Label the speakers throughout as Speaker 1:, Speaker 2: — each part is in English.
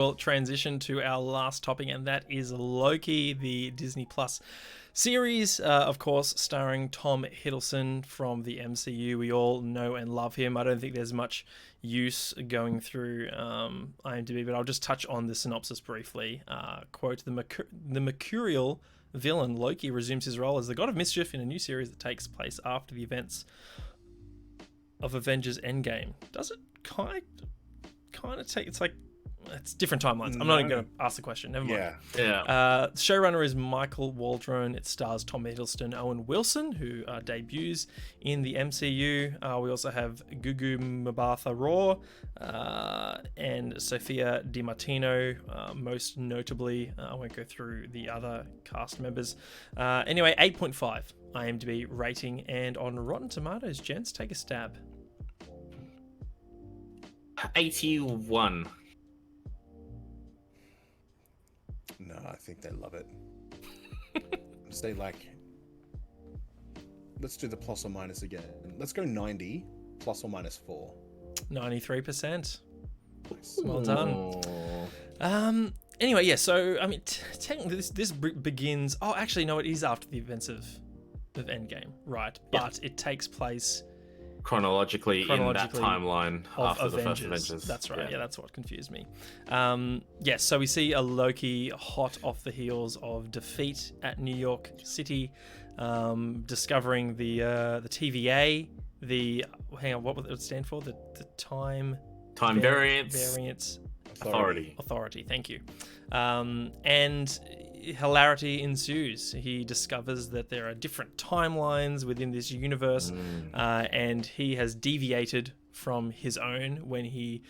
Speaker 1: We'll transition to our last topic, and that is Loki, the Disney Plus series, of course, starring Tom Hiddleston from the MCU. We all know and love him. I don't think there's much use going through IMDb, but I'll just touch on the synopsis briefly. Quote, the mercurial villain Loki resumes his role as the god of mischief in a new series that takes place after the events of Avengers Endgame. Does it kind of take... It's like... It's different timelines. I'm not even going to ask the question. Never mind.
Speaker 2: Yeah.
Speaker 1: Showrunner is Michael Waldron. It stars Tom Hiddleston, Owen Wilson, who debuts in the MCU. We also have Gugu Mbatha-Raw and Sophia DiMartino, most notably. I won't go through the other cast members. Anyway, 8.5 IMDb rating, and on Rotten Tomatoes, gents, take a stab.
Speaker 2: 81.
Speaker 3: No, I think they love it. Say let's do the plus or minus again. Let's go 90 plus or minus 4.
Speaker 1: 93%.
Speaker 3: Nice.
Speaker 1: Well done. Anyway, yeah. So I mean, technically, this begins. Oh, actually, no. It is after the events of Endgame, right? But it takes place
Speaker 2: chronologically in that timeline after the first Avengers.
Speaker 1: That's right. Yeah, that's what confused me. Yes, so we see a Loki hot off the heels of defeat at New York City, discovering the TVA, what would it stand for? The time variance authority. Thank you. And hilarity ensues. He discovers that there are different timelines within this universe, and he has deviated from his own when he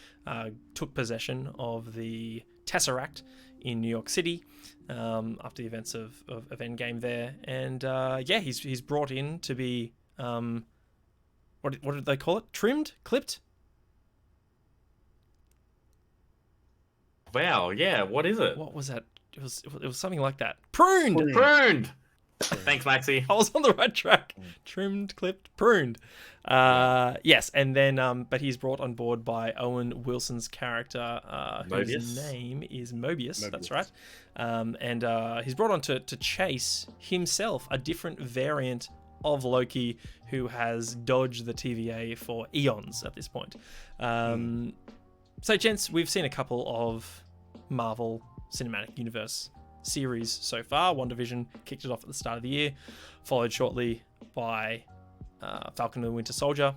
Speaker 1: took possession of the Tesseract in New York City after the events of Endgame there. And he's brought in to be what did they call it? Trimmed? Clipped?
Speaker 2: Wow, yeah, what is it?
Speaker 1: What was that? It was something like that. Pruned.
Speaker 2: Thanks, Maxie.
Speaker 1: I was on the right track. Trimmed, clipped, pruned. Yes, and then but he's brought on board by Owen Wilson's character, whose name is Mobius. That's right. And he's brought on to chase himself a different variant of Loki who has dodged the TVA for eons at this point. So, gents, we've seen a couple of Marvel Cinematic Universe series so far. WandaVision kicked it off at the start of the year, followed shortly by Falcon and the Winter Soldier.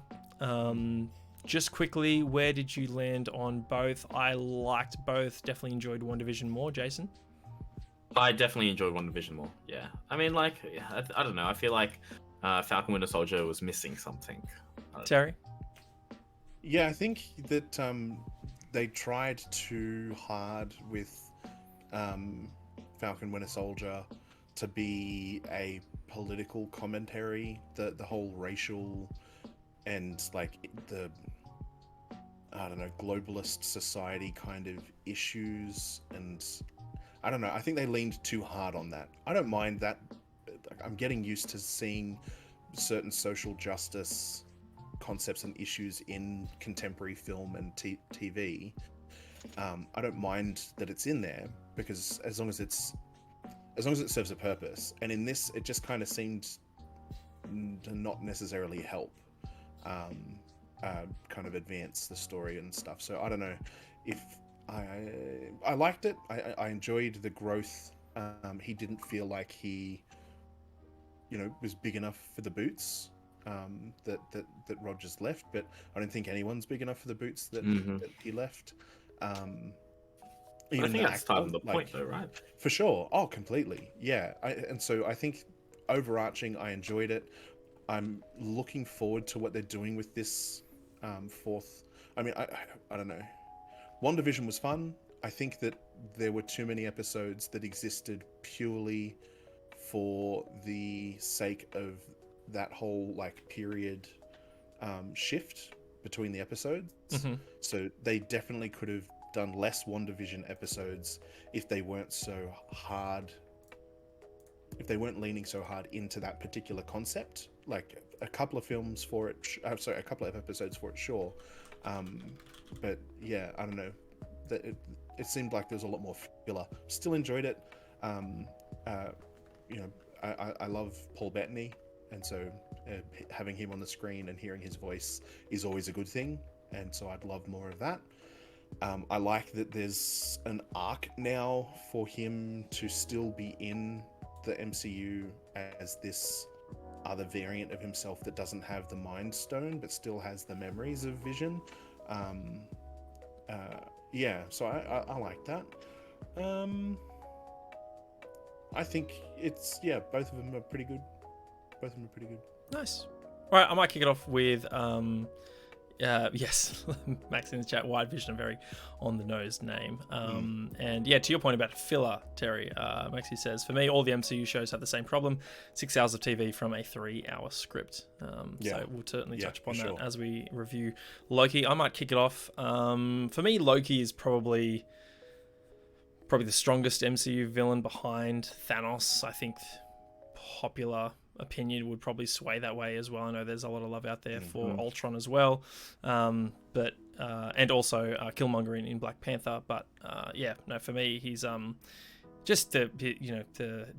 Speaker 1: Just quickly, where did you land on both? I liked both. Definitely enjoyed WandaVision more. Jason?
Speaker 2: I definitely enjoyed WandaVision more. Yeah. I mean, I don't know. I feel like Falcon Winter Soldier was missing something.
Speaker 1: Terry?
Speaker 3: Yeah, I think that they tried too hard with Falcon Winter Soldier to be a political commentary, the whole racial and the globalist society kind of issues, and I don't know, I think they leaned too hard on that. I don't mind that. I'm getting used to seeing certain social justice concepts and issues in contemporary film and TV. I don't mind that it's in there, because as long as it serves a purpose. And in this, it just kind of seemed to not necessarily help kind of advance the story and stuff. So I don't know if I liked it. I enjoyed the growth. He didn't feel like he was big enough for the boots that Rogers left, but I don't think anyone's big enough for the boots that he left.
Speaker 2: I think that's part of the point, though, right?
Speaker 3: For sure. Oh, completely. Yeah. And so I think overarching, I enjoyed it. I'm looking forward to what they're doing with this fourth. I mean, I don't know. WandaVision was fun. I think that there were too many episodes that existed purely for the sake of that whole period shift between the episodes. So they definitely could have done less WandaVision episodes if they weren't leaning so hard into that particular concept. Like a couple of films for it, a couple of episodes for it, sure. But yeah, I don't know. it seemed like there was a lot more filler. Still enjoyed it. Um, you know, I love Paul Bettany, and so having him on the screen and hearing his voice is always a good thing. And so I'd love more of that. I like that there's an arc now for him to still be in the MCU as this other variant of himself that doesn't have the Mind Stone but still has the memories of Vision. Yeah, so I like that. I think it's, yeah, both of them are pretty good.
Speaker 1: Nice. All right, I might kick it off with yes, Max in the chat, Wide Vision, a very on the nose name. And yeah, to your point about filler, Terry, Maxie says, for me, all the MCU shows have the same problem: 6 hours of TV from a 3-hour script. So we'll certainly touch upon that as we review Loki. I might kick it off. For me, Loki is probably the strongest MCU villain behind Thanos. I think popular opinion would probably sway that way as well. I know there's a lot of love out there for Ultron as well, but and also Killmonger in Black Panther. But yeah, no, for me, he's just the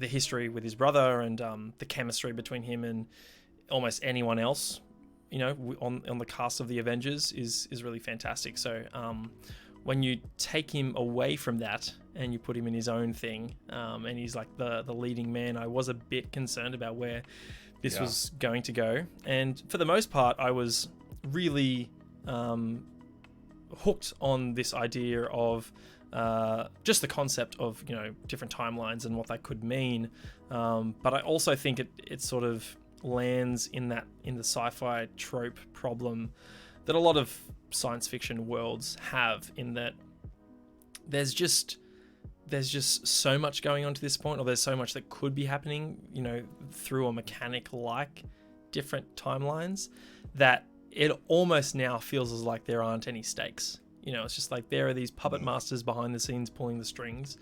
Speaker 1: history with his brother and the chemistry between him and almost anyone else, on the cast of the Avengers is really fantastic. So when you take him away from that and you put him in his own thing, and he's like the leading man, I was a bit concerned about where this was going to go. And for the most part, I was really hooked on this idea of just the concept of different timelines and what that could mean. But I also think it sort of lands in the sci-fi trope problem that a lot of science fiction worlds have, in that there's just so much going on to this point, or there's so much that could be happening, through a mechanic like different timelines, that it almost now feels as like there aren't any stakes. It's just like there are these puppet masters behind the scenes pulling the strings.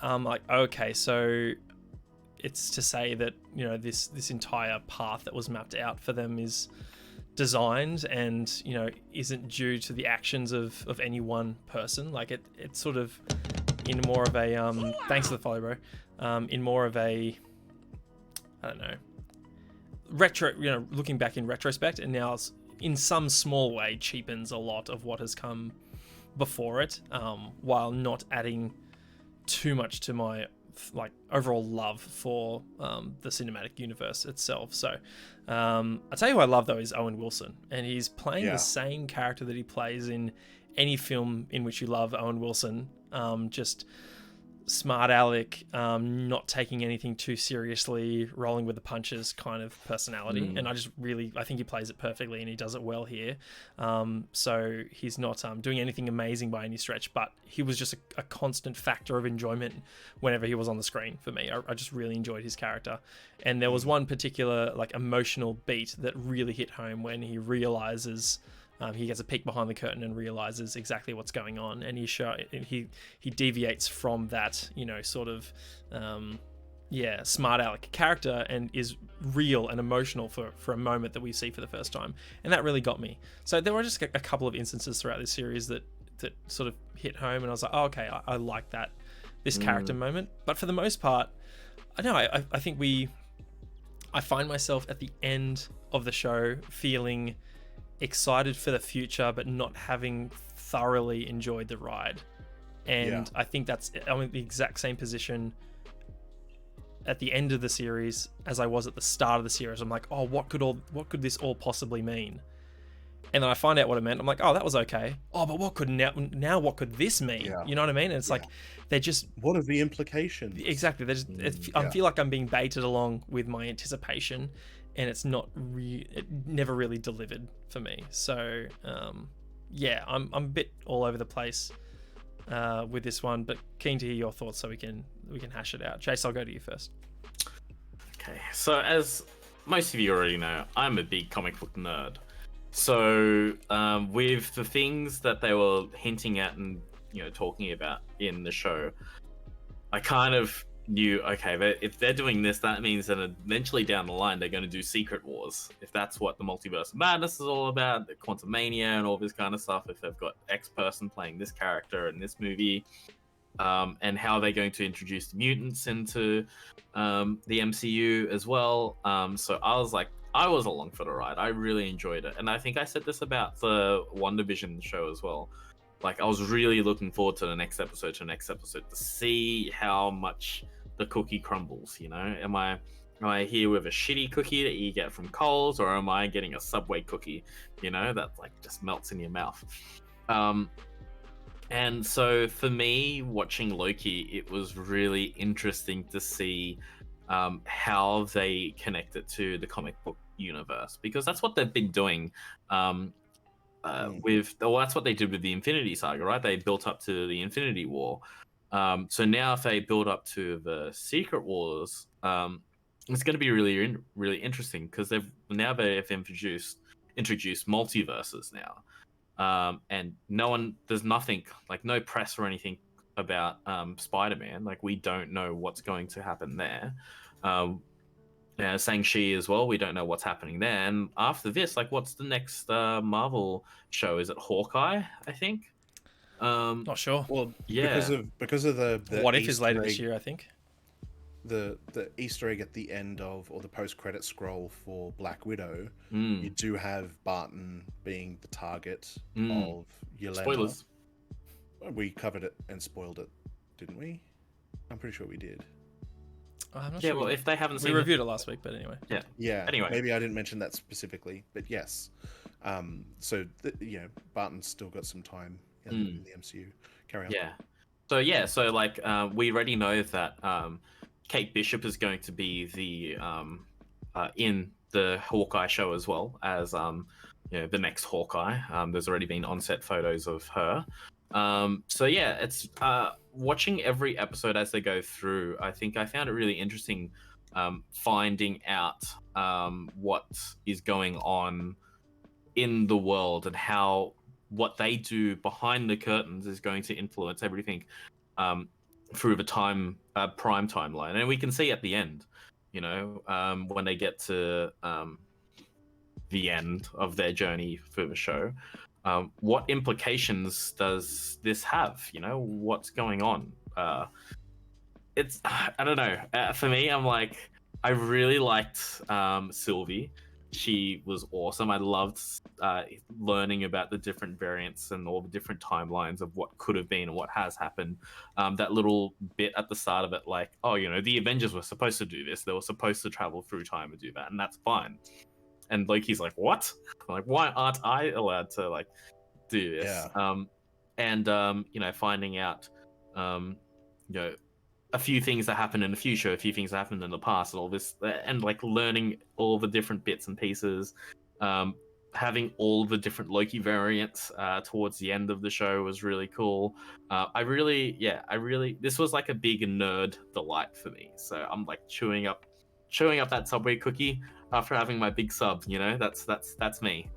Speaker 1: Like, okay, so it's to say that this entire path that was mapped out for them is designed and isn't due to the actions of any one person. Like it's sort of in more of a thanks for the follow, bro. In more of a, I don't know, retro, looking back in retrospect, and now in some small way cheapens a lot of what has come before it, while not adding too much to my overall love for the cinematic universe itself. So I'll tell you who I love though is Owen Wilson, and he's playing the same character that he plays in any film in which you love Owen Wilson. Just smart aleck, not taking anything too seriously, rolling with the punches kind of personality. And I think he plays it perfectly, and he does it well here. So he's not doing anything amazing by any stretch, but he was just a constant factor of enjoyment whenever he was on the screen for me. I just really enjoyed his character. And there was one particular emotional beat that really hit home when he realizes, he gets a peek behind the curtain and realizes exactly what's going on, and he deviates from that sort of smart aleck character, and is real and emotional for a moment that we see for the first time, and that really got me. So there were just a couple of instances throughout this series that sort of hit home, and I was like, oh, okay, I like this character moment. But for the most part, I think I find myself at the end of the show feeling excited for the future, but not having thoroughly enjoyed the ride. And I think I'm in the exact same position at the end of the series as I was at the start of the series. I'm like, oh, what could this all possibly mean? And then I find out what it meant. I'm like, oh, that was okay. Oh, but what could now what could this mean? You know what I mean? And it's like they're just,
Speaker 3: what are the implications?
Speaker 1: Exactly. I feel like I'm being baited along with my anticipation, and it's not it never really delivered for me. So I'm a bit all over the place with this one, but keen to hear your thoughts so we can hash it out. Chase, I'll go to you first.
Speaker 2: Okay, so as most of you already know, I'm a big comic book nerd. So with the things that they were hinting at and talking about in the show, I kind of knew, okay, if they're doing this, that means that eventually down the line they're going to do Secret Wars. If that's what the Multiverse of Madness is all about, the Quantum Mania and all this kind of stuff. If they've got X person playing this character in this movie, and how they're going to introduce the mutants into the MCU as well. So I was along for the ride. I really enjoyed it, and I think I said this about the WandaVision show as well. Like, I was really looking forward to the next episode, to see how much the cookie crumbles. You know, am I here with a shitty cookie that you get from Coles, or am I getting a Subway cookie? You know, that like just melts in your mouth. And so for me, watching Loki, it was really interesting to see how they connect it to the comic book universe, because that's what they've been doing that's what they did with the Infinity Saga, right? They built up to the Infinity War. So now if they build up to the Secret Wars, it's going to be really, really interesting, because they've introduced multiverses now. And there's nothing, like no press or anything about Spider-Man. Like, we don't know what's going to happen there. Shang-Chi as well, we don't know what's happening there. And after this, like, what's the next Marvel show? Is it Hawkeye, I think?
Speaker 1: Not sure.
Speaker 3: Well,
Speaker 2: Yeah.
Speaker 3: because of the
Speaker 1: What if is
Speaker 3: Easter
Speaker 1: later
Speaker 3: egg,
Speaker 1: this year? I think.
Speaker 3: the Easter egg at the end of, or the post-credit scroll for Black Widow, you do have Barton being the target of Yelena.
Speaker 2: Spoilers.
Speaker 3: We covered it and spoiled it, didn't we? I'm pretty sure we did.
Speaker 1: I'm not
Speaker 2: Yeah,
Speaker 1: sure.
Speaker 2: well, if they haven't
Speaker 1: We
Speaker 2: seen
Speaker 1: reviewed it last week, but anyway.
Speaker 3: Yeah.
Speaker 2: Anyway.
Speaker 3: Maybe I didn't mention that specifically, but yes. Barton's still got some time in the MCU. Carry on.
Speaker 2: So like we already know that Kate Bishop is going to be the in the Hawkeye show as well as the next Hawkeye. There's already been on-set photos of her. It's watching every episode as they go through. I think I found it really interesting finding out what is going on in the world, and how what they do behind the curtains is going to influence everything through the prime timeline. And we can see at the end, when they get to the end of their journey for the show, what implications does this have? What's going on? I don't know. For me, I'm like, I really liked Sylvie. She was awesome. I loved learning about the different variants and all the different timelines of what could have been and what has happened. That little bit at the start of it, like, the Avengers were supposed to do this. They were supposed to travel through time and do that, and that's fine. And Loki's like, what? Like, why aren't I allowed to, like, do this?
Speaker 3: Yeah.
Speaker 2: Finding out, a few things that happened in the future, a few things that happened in the past, and all this, and like learning all the different bits and pieces, having all the different Loki variants towards the end of the show was really cool. This was like a big nerd delight for me. So I'm like chewing up that Subway cookie after having my big sub. That's me.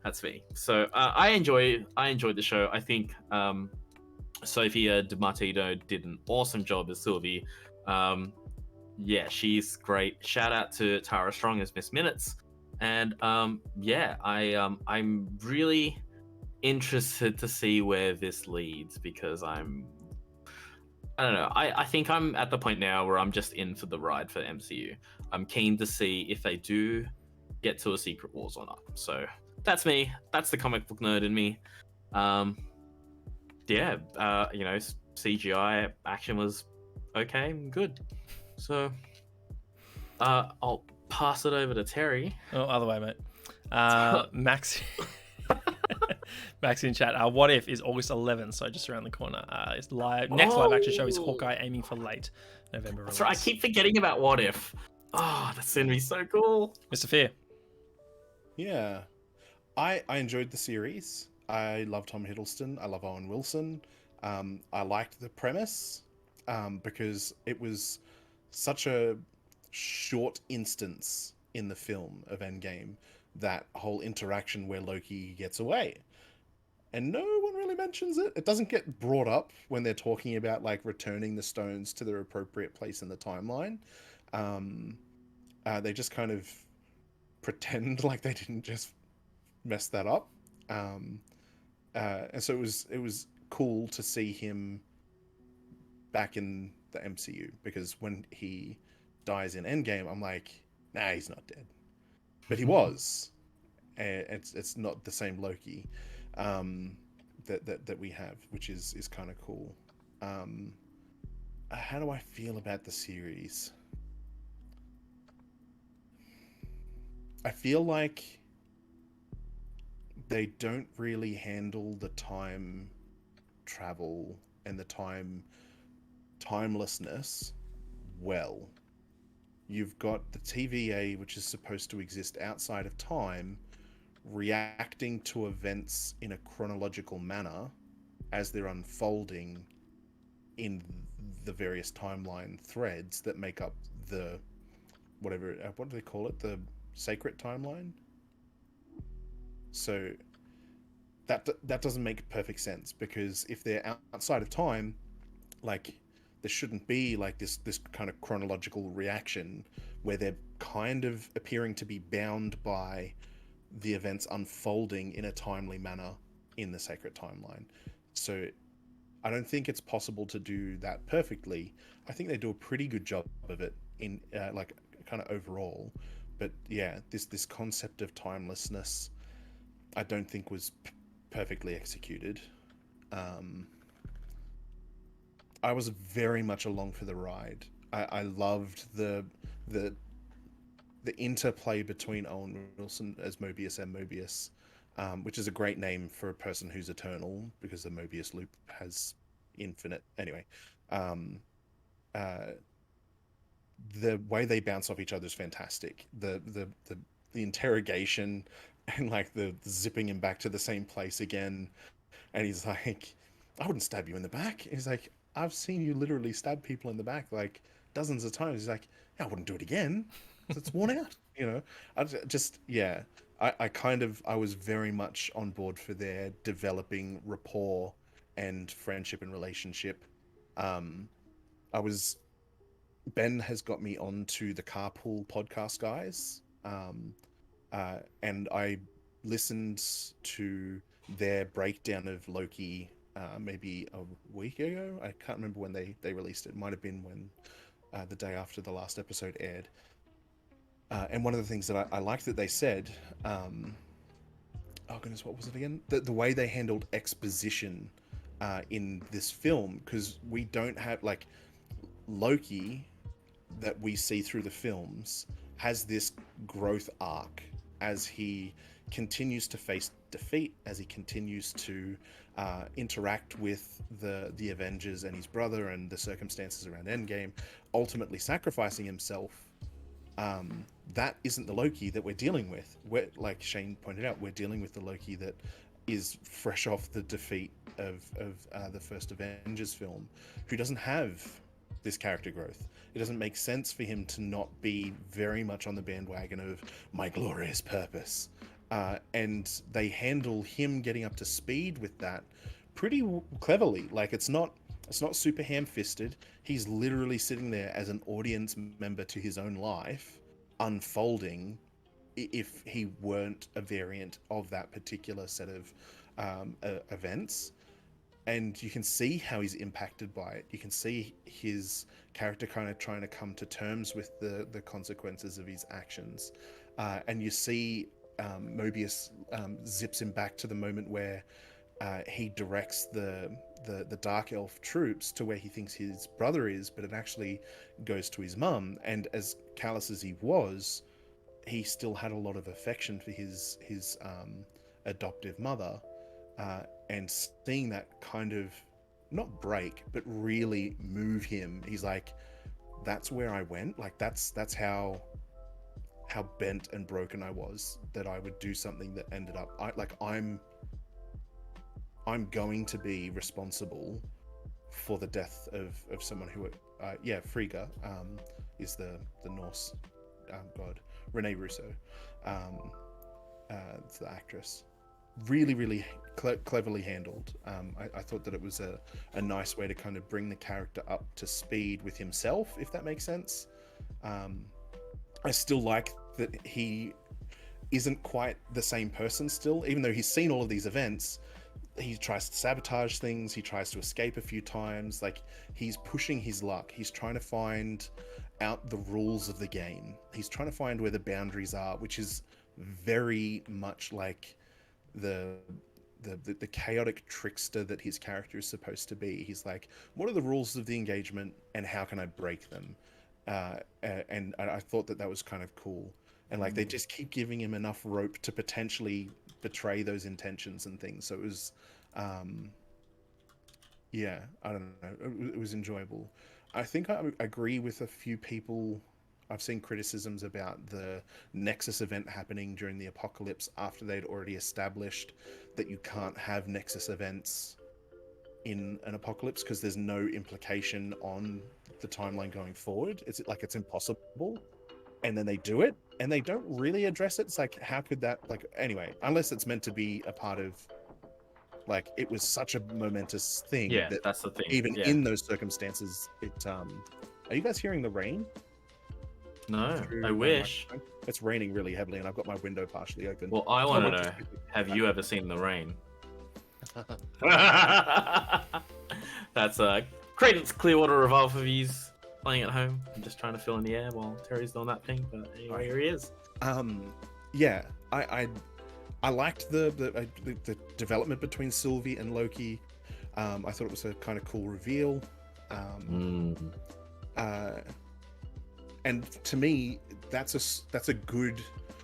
Speaker 2: That's me. So I enjoyed the show. I think Sophia DiMartino did an awesome job as Sylvie. She's great. Shout out to Tara Strong as Miss Minutes. And I'm really interested to see where this leads, because I don't know. I think I'm at the point now where I'm just in for the ride for the MCU. I'm keen to see if they do get to a Secret Wars or not. So that's me. That's the comic book nerd in me. CGI action was okay, good. So I'll pass it over to Terry.
Speaker 1: Oh, other way, mate. Max in chat. What If is August 11th, so just around the corner. It's live. Next live action show is Hawkeye, aiming for late November release.
Speaker 2: That's right. I keep forgetting about What If. Oh, that's gonna be so cool.
Speaker 1: Mr. Fear.
Speaker 3: Yeah, I enjoyed the series. I love Tom Hiddleston. I love Owen Wilson. I liked the premise because it was such a short instance in the film of Endgame, that whole interaction where Loki gets away. And no one really mentions it. It doesn't get brought up when they're talking about like returning the stones to their appropriate place in the timeline. Um, they just kind of pretend like they didn't just mess that up. Um, and so it was cool to see him back in the MCU, because when he dies in Endgame, I'm like, nah, he's not dead, but he was. And it's not the same Loki um, that we have, which is kind of cool. Um, how do I feel about the series? I feel like they don't really handle the time travel and the timelessness well. You've got the TVA, which is supposed to exist outside of time, reacting to events in a chronological manner as they're unfolding in the various timeline threads that make up the whatever, what do they call it, the sacred timeline. So that doesn't make perfect sense, because if they're outside of time, like, there shouldn't be like this kind of chronological reaction where they're kind of appearing to be bound by the events unfolding in a timely manner in the sacred timeline. So I don't think it's possible to do that perfectly. I think they do a pretty good job of it in like kind of overall. But yeah, this concept of timelessness, I don't think was perfectly executed. Um, I was very much along for the ride. I loved the the interplay between Owen Wilson as Mobius and Mobius, which is a great name for a person who's eternal, because the Mobius loop has infinite. Anyway, um, uh, the way they bounce off each other is fantastic. The interrogation and like the zipping him back to the same place again, and he's like, "I wouldn't stab you in the back." He's like, "I've seen you literally stab people in the back like dozens of times." He's like, "Yeah, I wouldn't do it again. It's worn out." You know, just yeah. I was very much on board for their developing rapport and friendship and relationship. Um, I was Ben has got me onto the Carpool podcast guys, and I listened to their breakdown of Loki maybe a week ago. I can't remember when they released it. It might have been when the day after the last episode aired. And one of the things that I liked that they said, oh goodness, what was it again? The way they handled exposition in this film, because we don't have like Loki that we see through the films has this growth arc as he continues to face defeat, as he continues to interact with the Avengers and his brother and the circumstances around Endgame, ultimately sacrificing himself. That isn't the Loki that we're dealing with. Like Shane pointed out, we're dealing with the Loki that is fresh off the defeat of the first Avengers film, who doesn't have this character growth. It doesn't make sense for him to not be very much on the bandwagon of my glorious purpose. And they handle him getting up to speed with that pretty cleverly. Like, it's not super ham-fisted. He's literally sitting there as an audience member to his own life, unfolding, if he weren't a variant of that particular set of events. And you can see how he's impacted by it. You can see his character kind of trying to come to terms with the consequences of his actions. And you see Mobius zips him back to the moment where he directs the Dark Elf troops to where he thinks his brother is, but it actually goes to his mum. And as callous as he was, he still had a lot of affection for his adoptive mother. And seeing that kind of not break, but really move him, he's like, that's where I went. Like, that's how bent and broken I was, that I would do something that ended up I'm going to be responsible for the death of someone who Frigga is the Norse god. Rene Russo, it's the actress. really, really cleverly handled. I thought that it was a nice way to kind of bring the character up to speed with himself, if that makes sense. Um, I still like that he isn't quite the same person still, even though he's seen all of these events. He tries to sabotage things, he tries to escape a few times, like he's pushing his luck, he's trying to find out the rules of the game, he's trying to find where the boundaries are, which is very much like the the chaotic trickster that his character is supposed to be. He's like, what are the rules of the engagement and how can I break them? And I thought that that was kind of cool. And like they just keep giving him enough rope to potentially betray those intentions and things. So it was, um, yeah, I don't know. It was enjoyable. I think I agree with a few people. I've seen criticisms about the Nexus event happening during the apocalypse after they'd already established that you can't have Nexus events in an apocalypse because there's no implication on the timeline going forward. It's like it's impossible. And then they do it and they don't really address it. It's like, how could that, like, anyway, unless it's meant to be a part of, like, it was such a momentous thing
Speaker 2: Yeah,
Speaker 3: that
Speaker 2: that's the thing.
Speaker 3: even
Speaker 2: Yeah.
Speaker 3: in those circumstances, it, are you guys hearing the rain?
Speaker 2: No,
Speaker 3: Through
Speaker 2: I
Speaker 3: my
Speaker 2: wish.
Speaker 3: microphone? It's raining really heavily and I've got my window partially open.
Speaker 2: Well, I
Speaker 3: So
Speaker 2: want to
Speaker 3: might
Speaker 2: know,
Speaker 3: just be-
Speaker 2: have you ever seen the rain? That's Credence Clearwater Revolver Views playing at home. I'm just trying to fill in the air while Terry's doing that thing, but anyway, here he is.
Speaker 3: Yeah, I liked the development between Sylvie and Loki. I thought it was a kind of cool reveal. And to me, that's a good,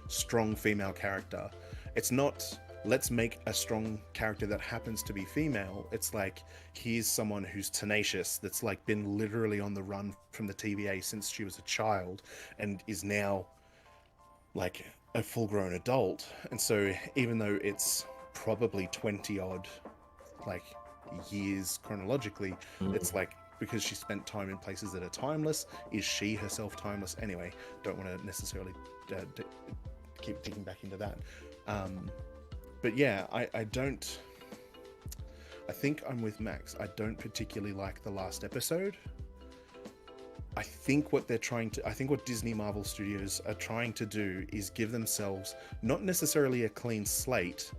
Speaker 3: strong female character. It's not, let's make a strong character that happens to be female. It's like, here's someone who's tenacious, that's like been literally on the run from the TVA since she was a child and is now like a full-grown adult. And so even though it's probably 20 odd like years chronologically, it's like, because she spent time in places that are timeless, is she herself timeless? Anyway, don't want to necessarily keep digging back into that. But yeah, I don't, I think I'm with Max. I don't particularly like the last episode. I think what Disney Marvel Studios are trying to do is give themselves not necessarily a clean slate,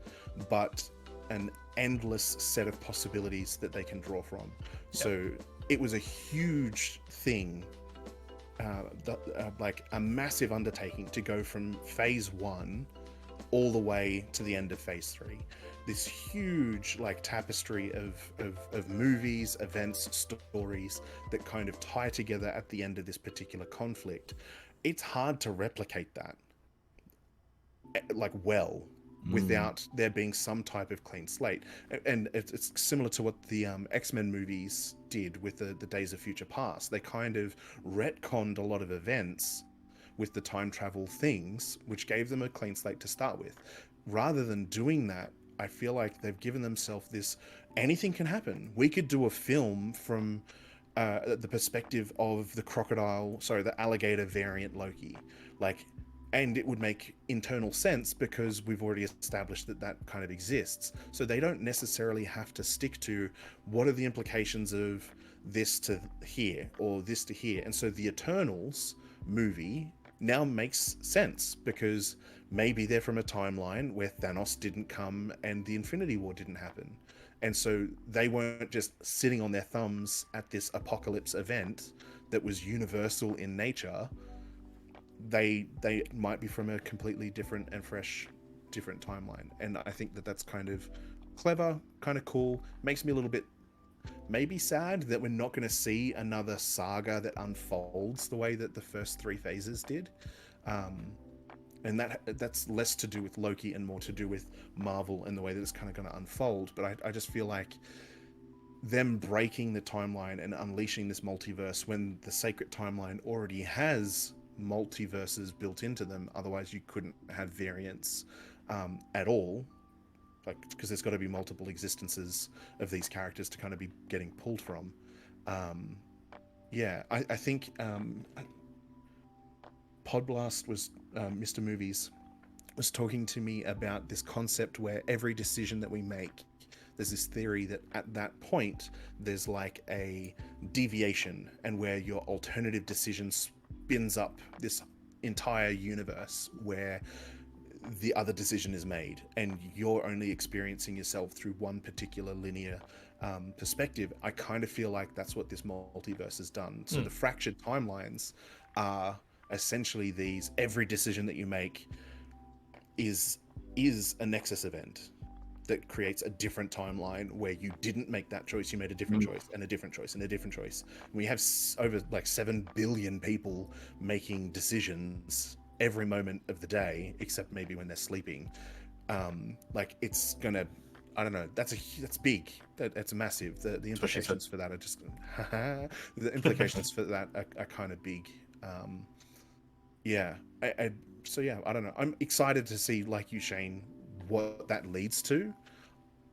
Speaker 3: but an endless set of possibilities that they can draw from. Yep. So it was a huge thing, like a massive undertaking to go from phase 1 all the way to the end of phase 3. This huge like tapestry of movies, events, stories that kind of tie together at the end of this particular conflict. It's hard to replicate that like without there being some type of clean slate. And it's similar to what the X-Men movies did with the Days of Future Past. They kind of retconned a lot of events with the time travel things, which gave them a clean slate to start with. Rather than doing that, I feel like they've given themselves this, anything can happen. We could do a film from the perspective of the alligator variant Loki. Like, and it would make internal sense because we've already established that that kind of exists. So they don't necessarily have to stick to what are the implications of this to here or this to here. And so the Eternals movie now makes sense because maybe they're from a timeline where Thanos didn't come and the Infinity War didn't happen. And so they weren't just sitting on their thumbs at this apocalypse event that was universal in nature. They might be from a completely different and different timeline. And I think that that's kind of clever, kind of cool. Makes me a little bit maybe sad that we're not going to see another saga that unfolds the way that the first 3 phases did. And that's less to do with Loki and more to do with Marvel and the way that it's kind of going to unfold. But I just feel like them breaking the timeline and unleashing this multiverse when the sacred timeline already has multiverses built into them, otherwise you couldn't have variants at all, like, because there's got to be multiple existences of these characters to kind of be getting pulled from. I think Podblast was Mr. Movies was talking to me about this concept where every decision that we make, there's this theory that at that point there's like a deviation, and where your alternative decision spins up this entire universe where the other decision is made, and you're only experiencing yourself through one particular linear perspective. I kind of feel like that's what this multiverse has done. So the fractured timelines are essentially these: every decision that you make is a nexus event that creates a different timeline where you didn't make that choice, you made a different choice, and a different choice, and a different choice. And we have over like 7 billion people making decisions every moment of the day, except maybe when they're sleeping. Like, it's gonna, I don't know, that's big. That's massive. The implications for that are just the implications for that are kind of big. Yeah. So yeah, I don't know. I'm excited to see, like you, Shane, what that leads to.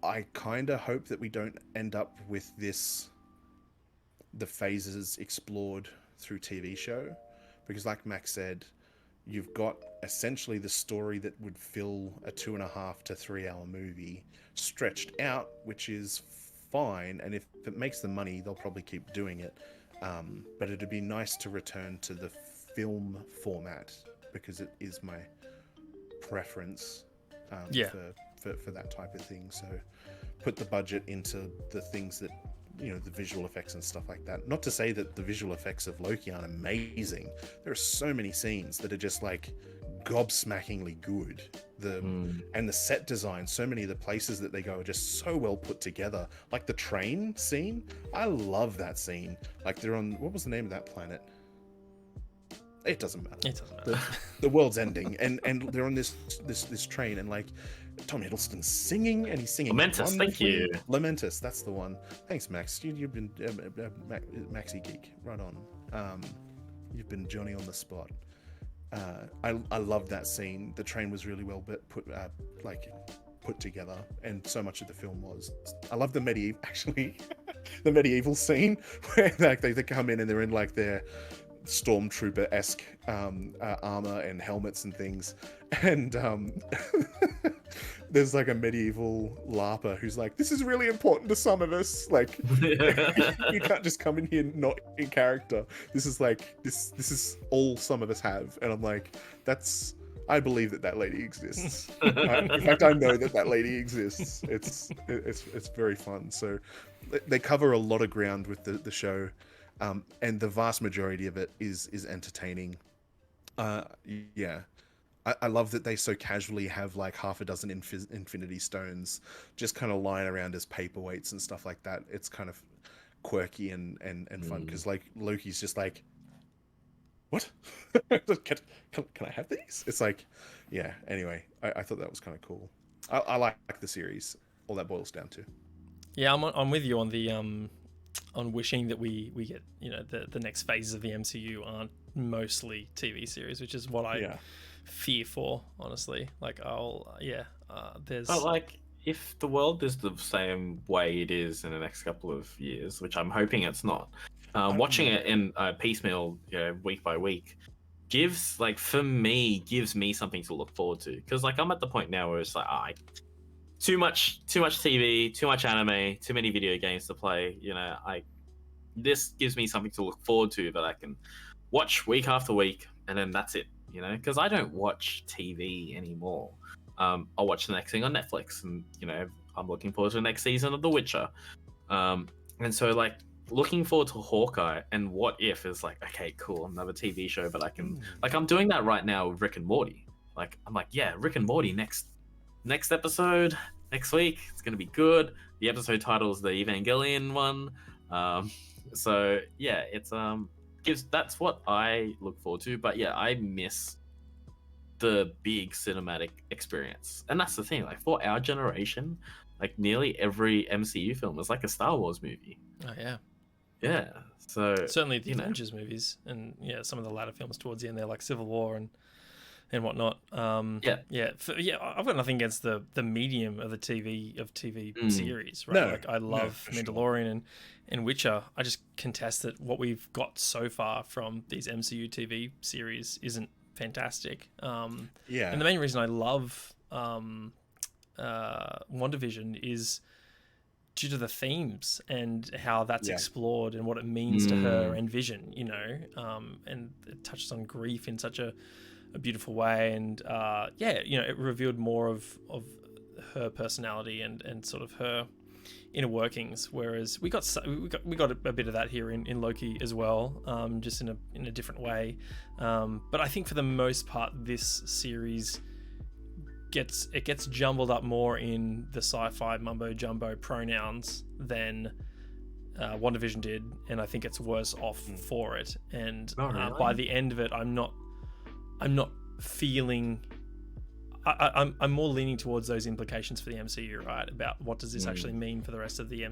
Speaker 3: I kind of hope that we don't end up with the phases explored through TV show, because like Max said, you've got essentially the story that would fill a 2.5 to 3 hour movie stretched out, which is fine. And if it makes them money, they'll probably keep doing it. But it'd be nice to return to the film format, because it is my preference for that type of thing. So put the budget into the things that, you know, the visual effects and stuff like that. Not to say that the visual effects of Loki aren't amazing. There are so many scenes that are just like gobsmackingly good. And the set design, so many of the places that they go are just so well put together. Like the train scene, I love that scene. Like, they're on, what was the name of that planet? It doesn't matter.
Speaker 1: It doesn't matter.
Speaker 3: The world's ending, and they're on this train, and like Tom Hiddleston's singing, and he's singing
Speaker 2: Lamentus, thank you.
Speaker 3: Lamentus, that's the one. Thanks, Max. You've been Maxi Geek, right on. You've been Johnny on the spot. I love that scene. The train was really well put together, and so much of the film was. I love the the medieval scene where like they come in and they're in like their stormtrooper-esque armor and helmets and things, and there's like a medieval LARPer who's like, this is really important to some of us, like you can't just come in here not in character. This is like this is all some of us have. And I'm like, I believe that lady exists. In fact, I know that lady exists. It's very fun. So they cover a lot of ground with the show. And the vast majority of it is entertaining. Yeah, I love that they so casually have like half a dozen Infinity Stones just kind of lying around as paperweights and stuff like that. It's kind of quirky and fun, because like Loki's just like, what? can I have these? It's like, yeah. Anyway, I thought that was kind of cool. I like the series. All that boils down to.
Speaker 1: Yeah, I'm with you on the on wishing that we get, you know, the next phases of the MCU aren't mostly TV series, which is what I fear for, honestly. Like, there's...
Speaker 2: But like, if the world is the same way it is in the next couple of years, which I'm hoping it's not, watching it in piecemeal, you know, week by week, gives me something to look forward to. Because like, I'm at the point now where it's like, too much TV, too much anime, too many video games to play. You know, this gives me something to look forward to that I can watch week after week, and then that's it. You know, because I don't watch TV anymore. I'll watch the next thing on Netflix, and you know, I'm looking forward to the next season of The Witcher. And so like, looking forward to Hawkeye and What If is like, okay, cool, another TV show, but I can like, I'm doing that right now with Rick and Morty. Like, I'm like, yeah, Rick and Morty next episode next week, it's gonna be good. The episode title is the Evangelion one. So yeah, it's that's what I look forward to. But yeah, I miss the big cinematic experience, and that's the thing. Like, for our generation, like nearly every MCU film is like a Star Wars movie.
Speaker 1: Oh yeah.
Speaker 2: Yeah. So
Speaker 1: certainly the Avengers movies, and yeah, some of the latter films towards the end, they're like Civil War and whatnot. I've got nothing against the medium of the TV series, right?
Speaker 3: No,
Speaker 1: like, I love Mandalorian and Witcher. I just contest that what we've got so far from these MCU TV series isn't fantastic.
Speaker 3: Yeah.
Speaker 1: And the main reason I love WandaVision is due to the themes and how that's explored and what it means to her and Vision, you know, and it touches on grief in such a beautiful way. And you know, it revealed more of her personality and sort of her inner workings, whereas we got a bit of that here in Loki as well, just in a different way. But I think for the most part, this series gets jumbled up more in the sci-fi mumbo jumbo pronouns than WandaVision did, and I think it's worse off for it. And by the end of it, I'm not feeling. I'm more leaning towards those implications for the MCU, right? About what does this actually mean for the rest of the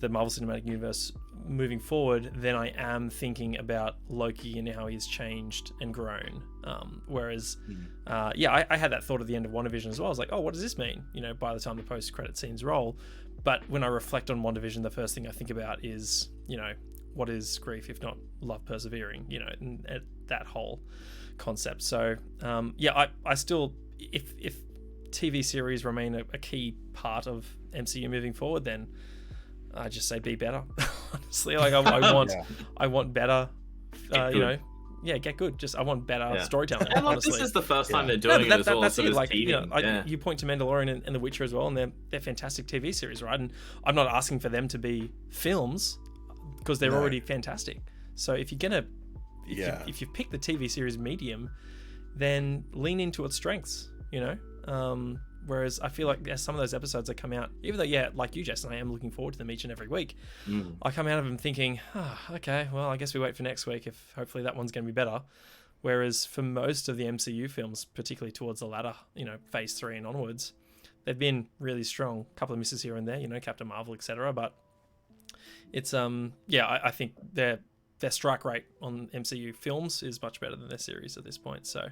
Speaker 1: Marvel Cinematic Universe moving forward, than I am thinking about Loki and how he's changed and grown. Whereas, I had that thought at the end of WandaVision as well. I was like, oh, what does this mean? You know, by the time the post-credit scenes roll. But when I reflect on WandaVision, the first thing I think about is, you know, what is grief if not love persevering? You know, and that whole concept. So, I still. If TV series remain a key part of MCU moving forward, then I just say be better. Honestly, like I want better. Get good. Just I want better storytelling.
Speaker 2: And
Speaker 1: honestly,
Speaker 2: this is the first time they're doing it as well.
Speaker 1: That's
Speaker 2: so
Speaker 1: it. Like
Speaker 2: TV,
Speaker 1: you point to Mandalorian and The Witcher as well, and they're fantastic TV series, right? And I'm not asking for them to be films because they're already fantastic. So if you're gonna, if you pick the TV series medium, then lean into its strengths, you know? Whereas I feel like there's some of those episodes that come out, even though, like you, Jason, I am looking forward to them each and every week. I come out of them thinking, okay, well, I guess we wait for next week if hopefully that one's going to be better. Whereas for most of the MCU films, particularly towards the latter, you know, phase 3 and onwards, they've been really strong. A couple of misses here and there, you know, Captain Marvel, etc. But it's, I think their strike rate on MCU films is much better than their series at this point. So,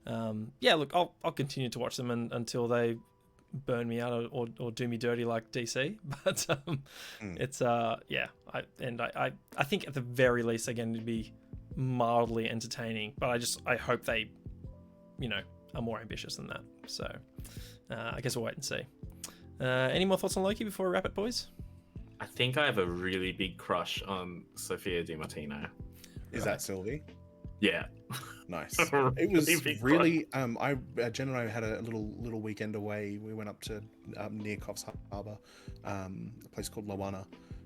Speaker 1: look, I'll continue to watch them until they burn me out or do me dirty like DC. But it's I think at the very least they're going to be mildly entertaining. But I hope they, you know, are more ambitious than that. So, I guess we'll wait and see. Any more thoughts on Loki before we wrap it, boys?
Speaker 2: I think I have a really big crush on Sophia Di Martino.
Speaker 3: Is that Sylvie?
Speaker 2: Yeah.
Speaker 3: Nice. It was really. Jen and I had a little weekend away. We went up to near Coffs Harbour, a place called Lawana.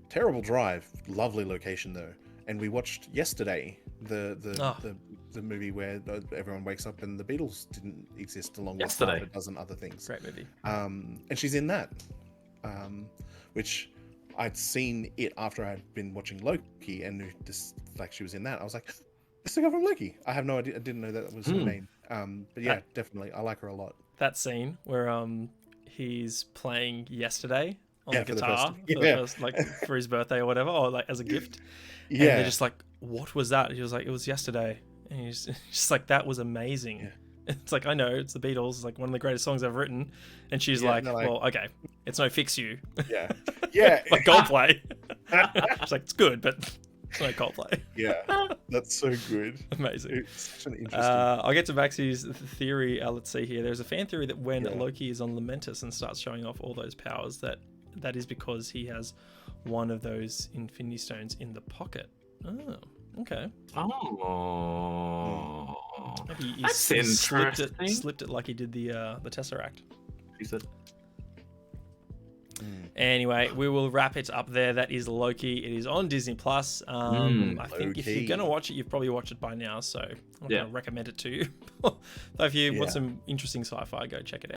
Speaker 3: Terrible drive, lovely location though. And we watched yesterday the movie where everyone wakes up and the Beatles didn't exist, along with a dozen other things.
Speaker 1: Great movie.
Speaker 3: And she's in that, which. I'd seen it after I'd been watching Loki, and just like she was in that, I was like, "It's the girl from Loki." I have no idea. I didn't know that was her name. But yeah, definitely, I like her a lot.
Speaker 1: That scene where he's playing Yesterday on the guitar for his birthday or whatever, or like as a gift. And they're just like, "What was that?" He was like, "It was Yesterday," and he's just like, "That was amazing." Yeah. It's like, I know, it's the Beatles, it's like one of the greatest songs I've written. And she's like, well, okay, it's no Fix You.
Speaker 3: Yeah. Yeah.
Speaker 1: Like Coldplay. She's like, it's good, but it's no Coldplay.
Speaker 3: Yeah. That's so good.
Speaker 1: Amazing.
Speaker 3: It's such an interesting...
Speaker 1: I'll get to Maxi's theory. Let's see here. There's a fan theory that when Loki is on Lamentus and starts showing off all those powers, that is because he has one of those Infinity Stones in the pocket. Oh. Okay.
Speaker 2: Oh,
Speaker 1: maybe he
Speaker 2: that's interesting.
Speaker 1: Slipped it like he did the Tesseract.
Speaker 2: He said.
Speaker 1: Anyway, we will wrap it up there. That is Loki. It is on Disney Plus. I think if you're gonna watch it, you've probably watched it by now. So I'm not gonna recommend it to you. Though if you want some interesting sci-fi, go check it out.